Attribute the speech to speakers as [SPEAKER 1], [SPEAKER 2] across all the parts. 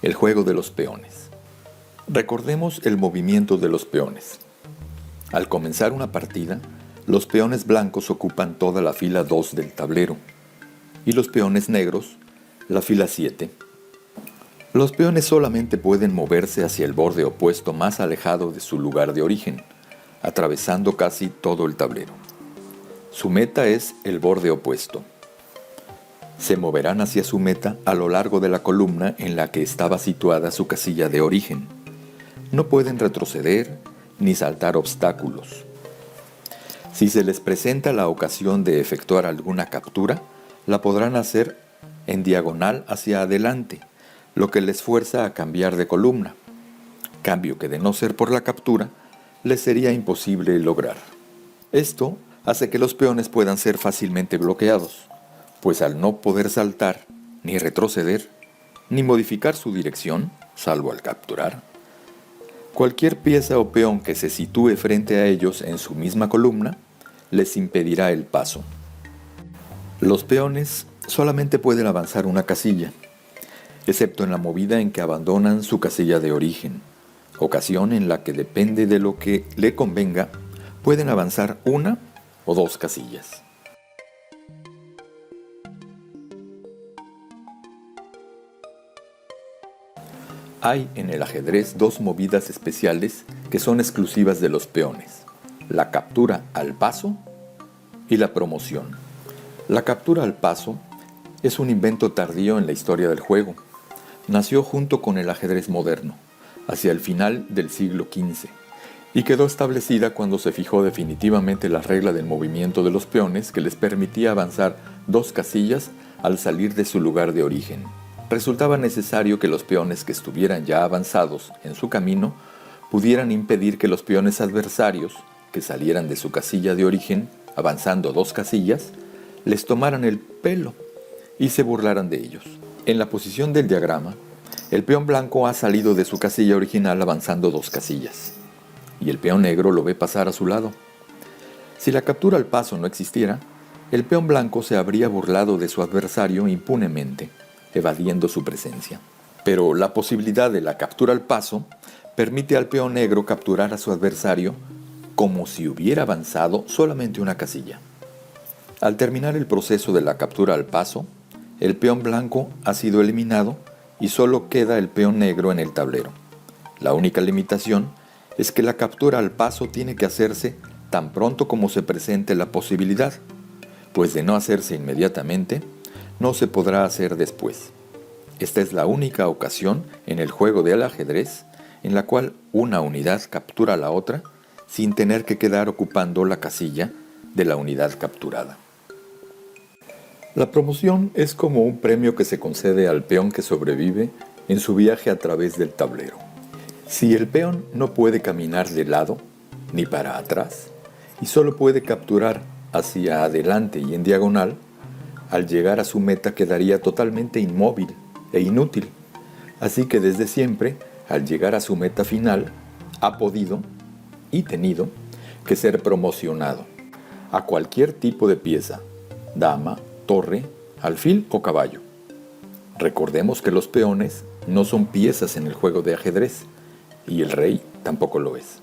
[SPEAKER 1] El juego de los peones. Recordemos el movimiento de los peones. Al comenzar una partida, los peones blancos ocupan toda la fila 2 del tablero y los peones negros la fila 7. Los peones solamente pueden moverse hacia el borde opuesto más alejado de su lugar de origen, atravesando casi todo el tablero. Su meta es el borde opuesto. Se moverán hacia su meta a lo largo de la columna en la que estaba situada su casilla de origen. No pueden retroceder ni saltar obstáculos. Si se les presenta la ocasión de efectuar alguna captura, la podrán hacer en diagonal hacia adelante, lo que les fuerza a cambiar de columna, cambio que de no ser por la captura, les sería imposible lograr. Esto hace que los peones puedan ser fácilmente bloqueados, pues al no poder saltar, ni retroceder, ni modificar su dirección, salvo al capturar, cualquier pieza o peón que se sitúe frente a ellos en su misma columna, les impedirá el paso. Los peones solamente pueden avanzar una casilla, excepto en la movida en que abandonan su casilla de origen, ocasión en la que depende de lo que le convenga, pueden avanzar una o dos casillas. Hay en el ajedrez dos movidas especiales que son exclusivas de los peones: la captura al paso y la promoción. La captura al paso es un invento tardío en la historia del juego. Nació junto con el ajedrez moderno, hacia el final del siglo XV, y quedó establecida cuando se fijó definitivamente la regla del movimiento de los peones que les permitía avanzar dos casillas al salir de su lugar de origen. Resultaba necesario que los peones que estuvieran ya avanzados en su camino pudieran impedir que los peones adversarios, que salieran de su casilla de origen, avanzando dos casillas, les tomaran el pelo y se burlaran de ellos. En la posición del diagrama, el peón blanco ha salido de su casilla original avanzando dos casillas, y el peón negro lo ve pasar a su lado. Si la captura al paso no existiera, el peón blanco se habría burlado de su adversario impunemente, evadiendo su presencia. Pero la posibilidad de la captura al paso permite al peón negro capturar a su adversario como si hubiera avanzado solamente una casilla. Al terminar el proceso de la captura al paso, el peón blanco ha sido eliminado y solo queda el peón negro en el tablero. La única limitación es que la captura al paso tiene que hacerse tan pronto como se presente la posibilidad, pues de no hacerse inmediatamente, no se podrá hacer después. Esta es la única ocasión en el juego del ajedrez en la cual una unidad captura a la otra sin tener que quedar ocupando la casilla de la unidad capturada. La promoción es como un premio que se concede al peón que sobrevive en su viaje a través del tablero. Si el peón no puede caminar de lado ni para atrás y solo puede capturar hacia adelante y en diagonal, al llegar a su meta quedaría totalmente inmóvil e inútil. Así que desde siempre, al llegar a su meta final, ha podido y tenido que ser promocionado a cualquier tipo de pieza: dama, torre, alfil o caballo. Recordemos que los peones no son piezas en el juego de ajedrez, y el rey tampoco lo es.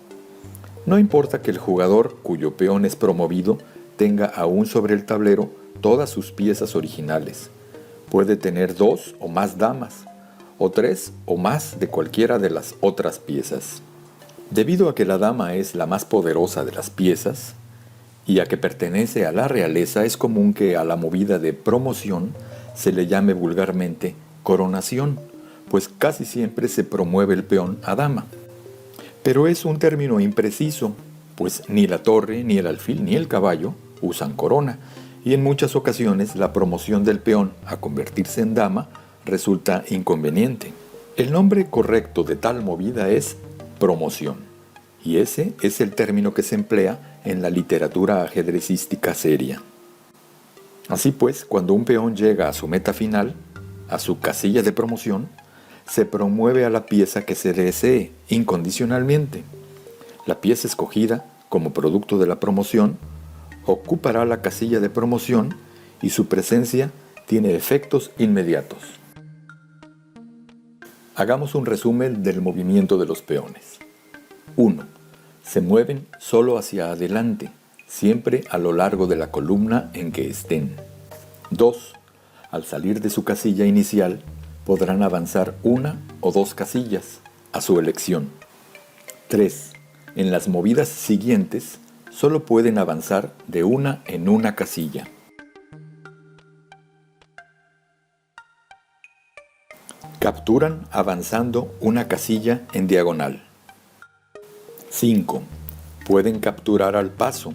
[SPEAKER 1] No importa que el jugador cuyo peón es promovido tenga aún sobre el tablero todas sus piezas originales. Puede tener dos o más damas, o tres o más de cualquiera de las otras piezas. Debido a que la dama es la más poderosa de las piezas, y a que pertenece a la realeza, es común que a la movida de promoción se le llame vulgarmente coronación, pues casi siempre se promueve el peón a dama. Pero es un término impreciso, pues ni la torre, ni el alfil, ni el caballo usan corona, y en muchas ocasiones la promoción del peón a convertirse en dama resulta inconveniente. El nombre correcto de tal movida es promoción, y ese es el término que se emplea en la literatura ajedrecística seria. Así pues, cuando un peón llega a su meta final, a su casilla de promoción, se promueve a la pieza que se desee incondicionalmente. La pieza escogida como producto de la promoción ocupará la casilla de promoción y su presencia tiene efectos inmediatos. Hagamos un resumen del movimiento de los peones. 1. Se mueven solo hacia adelante, siempre a lo largo de la columna en que estén. 2. Al salir de su casilla inicial, podrán avanzar una o dos casillas, a su elección. 3. En las movidas siguientes, solo pueden avanzar de una en una casilla. Capturan avanzando una casilla en diagonal. 5. Pueden capturar al paso,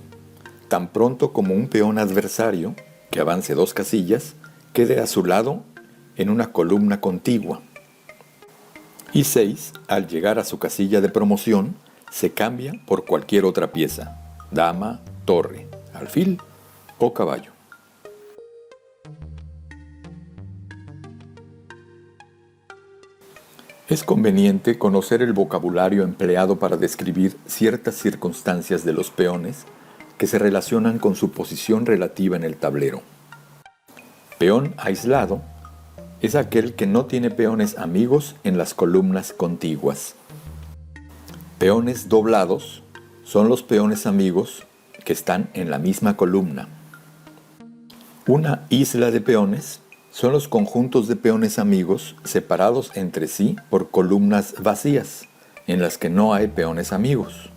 [SPEAKER 1] tan pronto como un peón adversario, que avance dos casillas, quede a su lado en una columna contigua. Y 6. Al llegar a su casilla de promoción, se cambia por cualquier otra pieza, dama, torre, alfil o caballo. Es conveniente conocer el vocabulario empleado para describir ciertas circunstancias de los peones que se relacionan con su posición relativa en el tablero. Peón aislado es aquel que no tiene peones amigos en las columnas contiguas. Peones doblados son los peones amigos que están en la misma columna. Una isla de peones son los conjuntos de peones amigos separados entre sí por columnas vacías, en las que no hay peones amigos.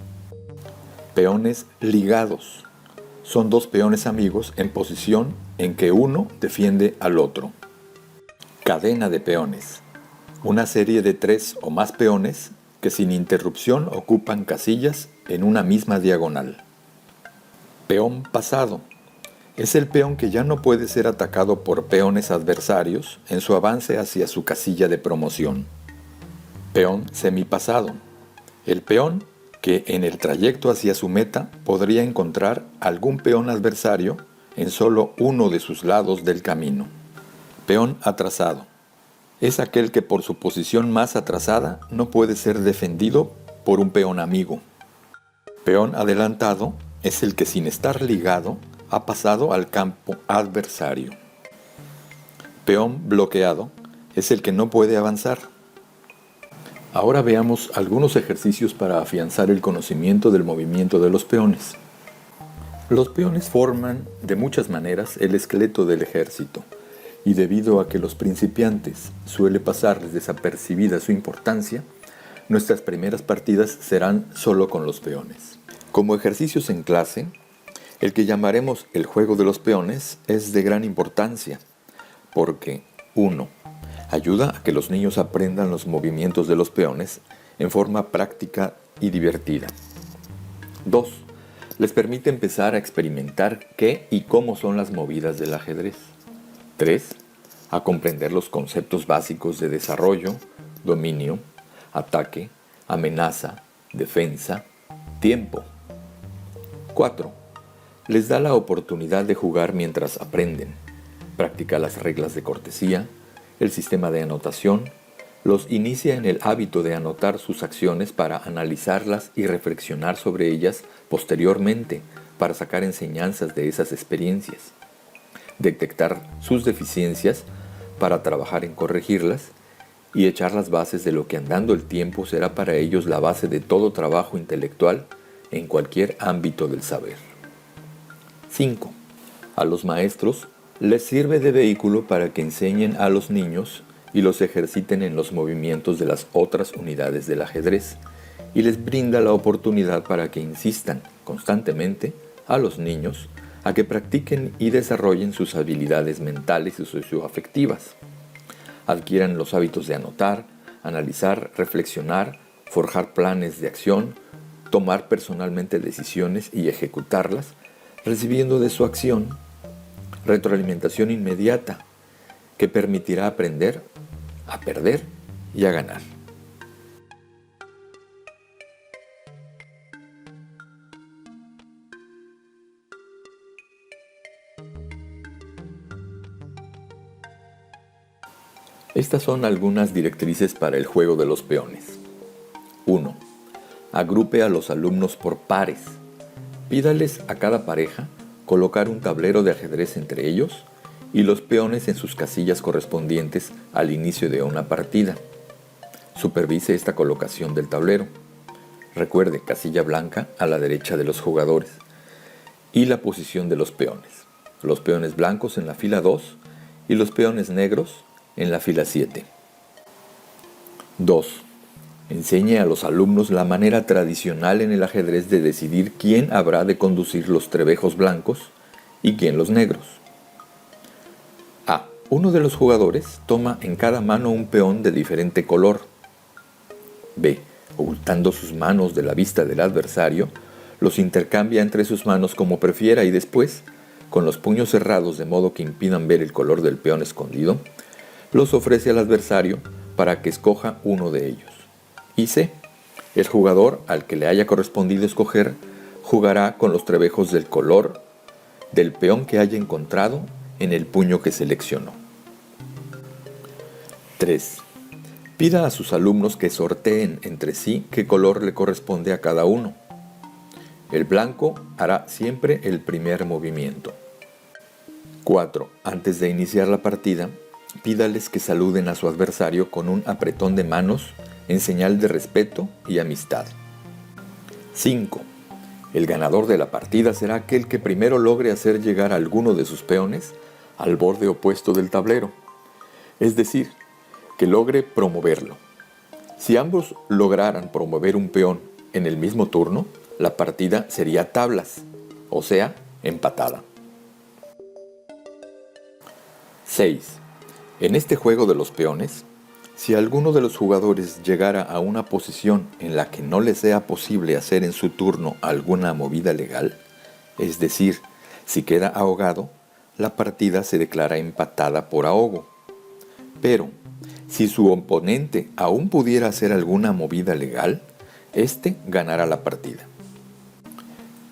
[SPEAKER 1] Peones ligados son dos peones amigos en posición en que uno defiende al otro. Cadena de peones, una serie de 3 o más peones que sin interrupción ocupan casillas en una misma diagonal. Peón pasado es el peón que ya no puede ser atacado por peones adversarios en su avance hacia su casilla de promoción. Peón semipasado, el peón que en el trayecto hacia su meta podría encontrar algún peón adversario en solo uno de sus lados del camino. Peón atrasado es aquel que por su posición más atrasada no puede ser defendido por un peón amigo. Peón adelantado es el que sin estar ligado ha pasado al campo adversario. Peón bloqueado es el que no puede avanzar. Ahora veamos algunos ejercicios para afianzar el conocimiento del movimiento de los peones. Los peones forman de muchas maneras el esqueleto del ejército, y debido a que los principiantes suele pasarles desapercibida su importancia, nuestras primeras partidas serán solo con los peones. Como ejercicios en clase, el que llamaremos el juego de los peones es de gran importancia, porque 1. Ayuda a que los niños aprendan los movimientos de los peones en forma práctica y divertida. 2. Les permite empezar a experimentar qué y cómo son las movidas del ajedrez. 3. A comprender los conceptos básicos de desarrollo, dominio, ataque, amenaza, defensa, tiempo. 4. Les da la oportunidad de jugar mientras aprenden. Practica las reglas de cortesía, el sistema de anotación, los inicia en el hábito de anotar sus acciones para analizarlas y reflexionar sobre ellas posteriormente para sacar enseñanzas de esas experiencias. Detectar sus deficiencias para trabajar en corregirlas y echar las bases de lo que andando el tiempo será para ellos la base de todo trabajo intelectual en cualquier ámbito del saber. 5. A los maestros les sirve de vehículo para que enseñen a los niños y los ejerciten en los movimientos de las otras unidades del ajedrez, y les brinda la oportunidad para que insistan constantemente a los niños a que practiquen y desarrollen sus habilidades mentales y socioafectivas. Adquieran los hábitos de anotar, analizar, reflexionar, forjar planes de acción, tomar personalmente decisiones y ejecutarlas, recibiendo de su acción retroalimentación inmediata que permitirá aprender a perder y a ganar. Estas son algunas directrices para el juego de los peones. 1. Agrupe a los alumnos por pares. Pídales a cada pareja colocar un tablero de ajedrez entre ellos y los peones en sus casillas correspondientes al inicio de una partida. Supervise esta colocación del tablero. Recuerde, casilla blanca a la derecha de los jugadores. Y la posición de los peones. Los peones blancos en la fila 2 y los peones negros en la fila 7. 2. Enseñe a los alumnos la manera tradicional en el ajedrez de decidir quién habrá de conducir los trebejos blancos y quién los negros. A. Uno de los jugadores toma en cada mano un peón de diferente color. B. Ocultando sus manos de la vista del adversario, los intercambia entre sus manos como prefiera y después, con los puños cerrados de modo que impidan ver el color del peón escondido, los ofrece al adversario para que escoja uno de ellos. Y C. El jugador al que le haya correspondido escoger jugará con los trebejos del color del peón que haya encontrado en el puño que seleccionó. 3. Pida a sus alumnos que sorteen entre sí qué color le corresponde a cada uno. El blanco hará siempre el primer movimiento. 4. Antes de iniciar la partida, pídales que saluden a su adversario con un apretón de manos en señal de respeto y amistad. 5. El ganador de la partida será aquel que primero logre hacer llegar a alguno de sus peones al borde opuesto del tablero, es decir, que logre promoverlo. Si ambos lograran promover un peón en el mismo turno, la partida sería tablas, o sea, empatada. 6. En este juego de los peones, si alguno de los jugadores llegara a una posición en la que no le sea posible hacer en su turno alguna movida legal, es decir, si queda ahogado, la partida se declara empatada por ahogo. Pero, si su oponente aún pudiera hacer alguna movida legal, éste ganará la partida.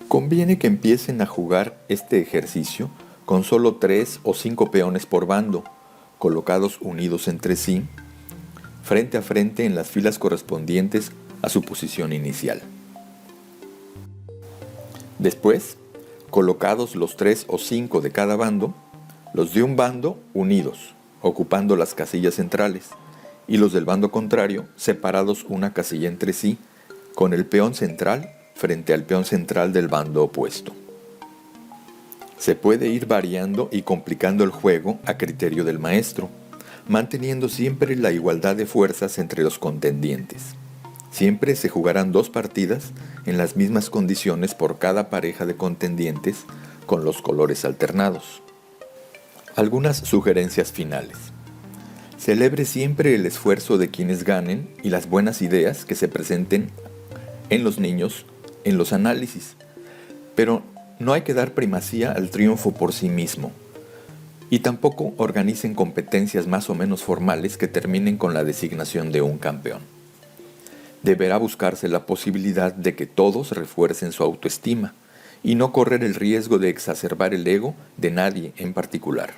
[SPEAKER 1] Conviene que empiecen a jugar este ejercicio con solo 3 o 5 peones por bando, colocados unidos entre sí, frente a frente en las filas correspondientes a su posición inicial. Después, colocados los 3 o 5 de cada bando, los de un bando unidos, ocupando las casillas centrales, y los del bando contrario separados una casilla entre sí, con el peón central frente al peón central del bando opuesto. Se puede ir variando y complicando el juego a criterio del maestro, manteniendo siempre la igualdad de fuerzas entre los contendientes. Siempre se jugarán 2 partidas en las mismas condiciones por cada pareja de contendientes con los colores alternados. Algunas sugerencias finales. Celebre siempre el esfuerzo de quienes ganen y las buenas ideas que se presenten en los niños en los análisis, pero no hay que dar primacía al triunfo por sí mismo. Y tampoco organicen competencias más o menos formales que terminen con la designación de un campeón. Deberá buscarse la posibilidad de que todos refuercen su autoestima y no correr el riesgo de exacerbar el ego de nadie en particular.